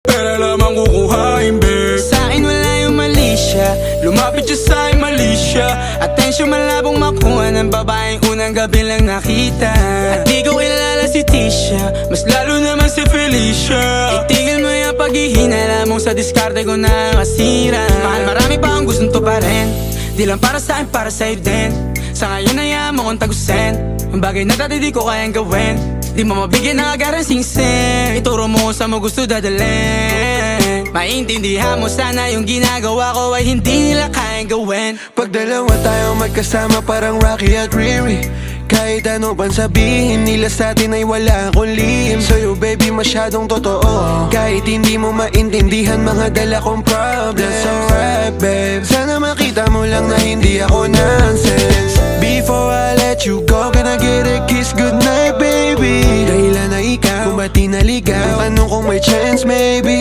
pera lamang kukuhain, babe. Sa'kin wala yung mali siya, lumapit siya sa'kin mali siya. Atensyon malabong makuha ng babaeng unang gabi lang nakita. At di ko kilala si Tisha, mas lalo naman si Felicia. Itigil mo yung paghihinala mong sa diskarte ko na masira. Mahal, marami pa ang gustong to pa rin, di lang para sa'kin, para sa'yo din. Sa ngayon ayaw mo kong tagusin ang bagay na dati di ko kayang gawin. Di mo mabigyan ng agarang sing-sing, ituro mo sa mo gusto dadalhin. Maintindihan mo sana yung ginagawa ko ay hindi nila kayang gawin. Pag dalawa tayo magkasama parang Rocky at Riri, kahit ano bang sabihin nila sa'tin ay wala akong lihim. Sa'yo baby masyadong totoo, kahit hindi mo maintindihan mga dala kong problems. That's alright babe, sana makita mo lang na hindi ako nonsense. Before I let you go, can I get a kiss goodnight baby? Dahilan na ikaw, kung ba't di naligaw, tanong kung may chance maybe.